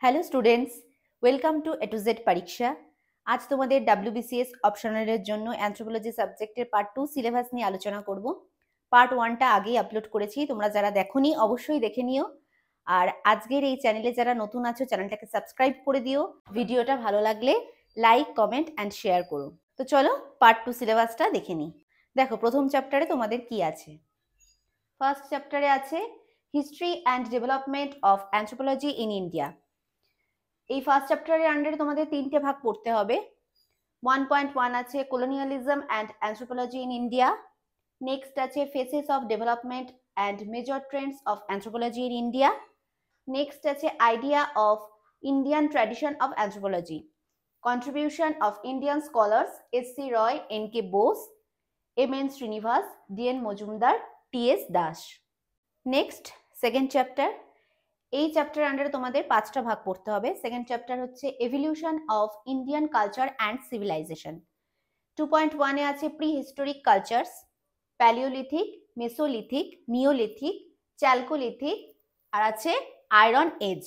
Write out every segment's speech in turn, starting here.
Hello students, welcome to A to Z পরীক্ষা। আজ তোমাদের WBCS অপশনালের জন্য অ্যানথ্রোপোলজি সাবজেক্টের পার্ট 2 সিলেবাস নিয়ে আলোচনা করব। পার্ট 1টা আগেই আপলোড করেছি, তোমরা যারা দেখোনি অবশ্যই দেখে নিও। আর আজকের এই চ্যানেলে যারা নতুন আছো চ্যানেলটাকে সাবস্ক্রাইব করে দিও। ভিডিওটা ভালো লাগলে লাইক, কমেন্ট অ্যান্ড শেয়ার করো। তো চলো পার্ট 2 সিলেবাসটা দেখে নিই। দেখো প্রথম চ্যাপ্টারে তোমাদের কি আছে। ফার্স্ট চ্যাপ্টারে আছে history and development of anthropology in India. এই ফার্স্ট চ্যাপ্টারের আন্ডারে তোমাদের তিনটে ভাগ পড়তে হবে। 1.1 আছে colonialism and anthropology in India. Next আছে phases of development and major trends of anthropology in India. Next আছে idea of Indian tradition of anthropology, contribution of Indian scholars SC Roy, NK Bose, MN Srinivas, DN Majumdar, TS Das. Next second chapter. এই chapter আন্ডারে তোমাদের 5টা ভাগ পড়তে হবে। Second chapter হচ্ছে evolution of Indian culture and civilisation. 2.1 এ আছে prehistoric cultures, palaeolithic, mesolithic, neolithic, chalcolithic, আর আছে iron age.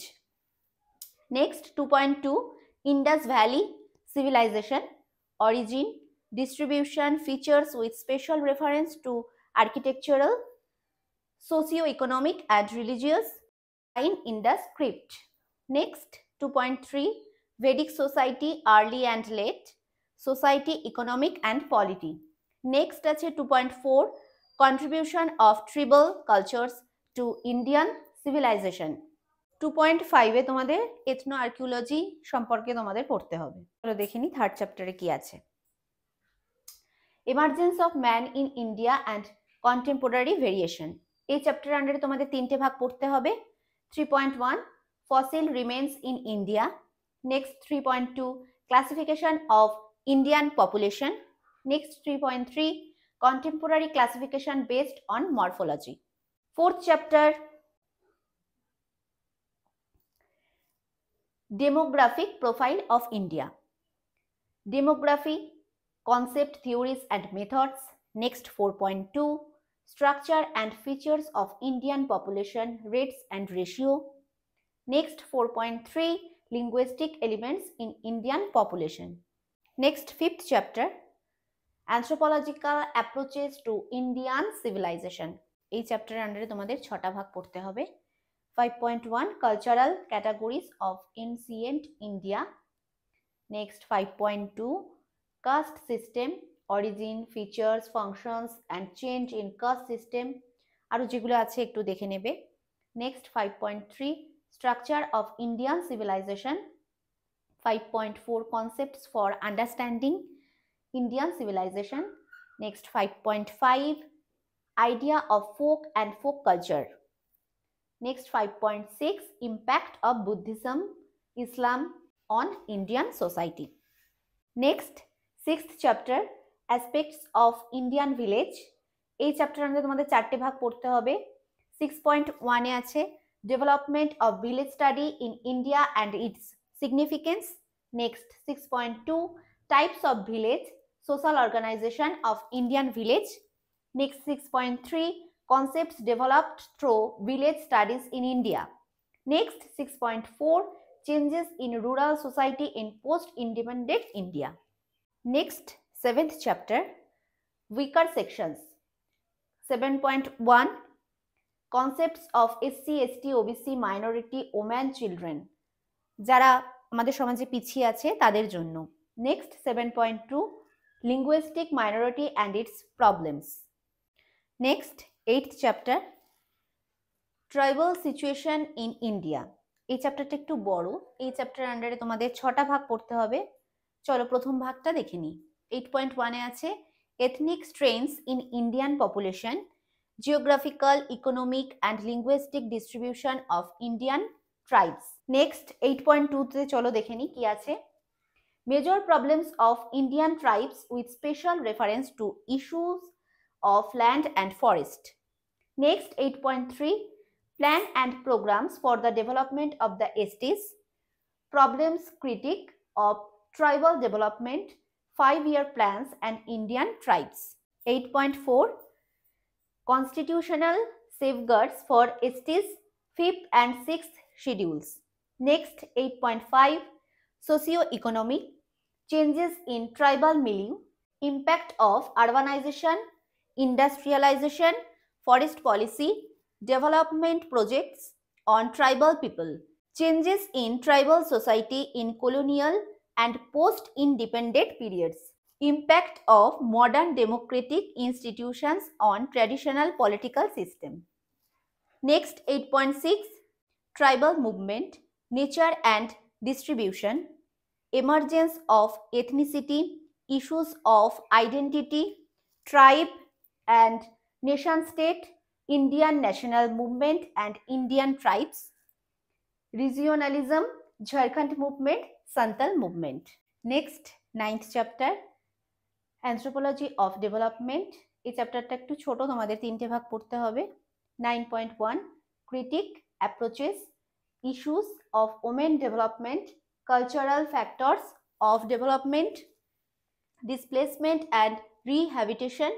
Next 2.2 Indus valley civilisation, origin, distribution, features with special reference to architectural, socio-economic and religious in Indus script. Next 2.3 Vedic society early and late, society, economic and polity. Next আছে 2.4 contribution of tribal cultures to Indian civilization. 2.5 এ তোমাদের ethno archaeology সম্পর্কে তোমাদের পড়তে হবে। চলো দেখে নি third চ্যাপ্টারে কি আছে। Emergence of man in India and contemporary variation. এই চ্যাপ্টার আন্ডারে তোমাদের তিনটে ভাগ পড়তে হবে। 3.1 fossil remains in India. Next 3.2 classification of Indian population. Next 3.3 contemporary classification based on morphology. Fourth chapter demographic profile of India, demography, concept, theories and methods. Next 4.2 structure and features of Indian population, rates and ratio. Next 4.3 linguistic elements in Indian population. Next fifth chapter anthropological approaches to Indian civilization. এই চ্যাপ্টারের আন্ডারে তোমাদের 6টা ভাগ পড়তে হবে। 5.1 cultural categories of ancient India. Next 5.2 caste system, origin, features, functions and change in caste system, আরো যেগুলো আছে একটু দেখে নেবে। Next 5.3 structure of Indian civilization. 5.4 concepts for understanding Indian civilization. Next 5.5 idea of folk and folk culture. Next 5.6 impact of Buddhism, Islam on Indian society. Next sixth chapter aspects of Indian village. এই chapter আন্ডারে তোমাদের 4টে ভাগ পড়তে হবে। 6.1 এ আছে development of village study in India and its significance. Next 6.2 types of village, social organization of Indian village. Next 6.3 concepts developed through village studies in India. Next 6.4 changes in rural society in post independent India. Next, 7th chapter, weaker sections. 7.1 concepts of SC, ST, OBC, minority, women, children, যারা আমাদের সমাজে পিছিয়ে আছে তাদের জন্য। Next 7.2 linguistic minority and its problems. Next 8th chapter tribal situation in India. এই চ্যাপ্টারটা একটু বড়। এই চ্যাপ্টার আন্ডারে তোমাদের 6টা ভাগ পড়তে হবে। চলো প্রথম ভাগটা দেখে নিই। 8.1 এ আছে ethnic strains in Indian population, geographical, economic and linguistic distribution of Indian tribes. Next 8.2 তে চলো দেখে নিই কি আছে। Major problems of Indian tribes with special reference to issues of land and forest. Next 8.3 plan and programmes for the development of the STs, problems critic of tribal development, 5-year plans and Indian tribes. 8.4 constitutional safeguards for STs 5th and 6th schedules. Next, 8.5, socio-economic changes in tribal milieu, impact of urbanization, industrialization, forest policy, development projects on tribal people, changes in tribal society in colonial and post-independent periods, impact of modern democratic institutions on traditional political system. Next, 8.6, tribal movement, nature and distribution, emergence of ethnicity, issues of identity, tribe and nation state, Indian national movement and Indian tribes, regionalism, Jharkhand movement, Santal movement. Next, 9th chapter, anthropology of development. এই চ্যাপ্টারটা একটু ছোট, তোমাদের 3টে ভাগ পড়তে হবে। 9.1, critic approaches, issues of women development, cultural factors of development, displacement and rehabilitation,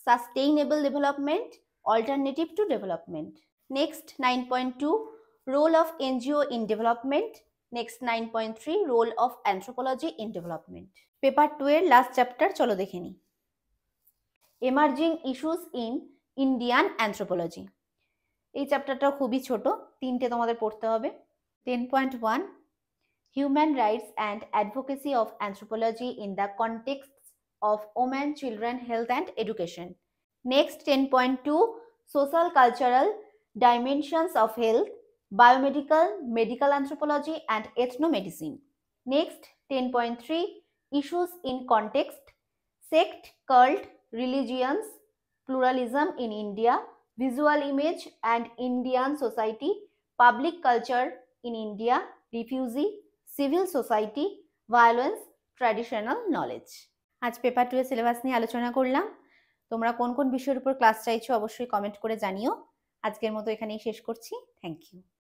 sustainable development, alternative to development. Next, 9.2, role of NGO in development. Next, 9.3, role of anthropology in development. Paper 2 এর last chapter চলো দেখে নিই। Emerging issues in Indian anthropology. এই চ্যাপ্টারটা খুবই ছোট, 3টে তোমাদের পড়তে হবে। 10.1, human rights and advocacy of anthropology in the context of women, children, health and education. Next, 10.2, social cultural dimensions of health, biomedical, medical anthropology and ethnomedicine. Next, 10.3, issues in context, sect, cult, religions, pluralism in India, visual image and Indian society, public culture in India, refugee, civil society, violence, traditional knowledge. আজ paper 2 এর syllabus নিয়ে আলোচনা করলাম। তোমরা কোন কোন বিষয়ের উপর ক্লাস চাইছো অবশ্যই কমেন্ট করে জানিও। আজকের মতো এখানেই শেষ করছি। Thank you.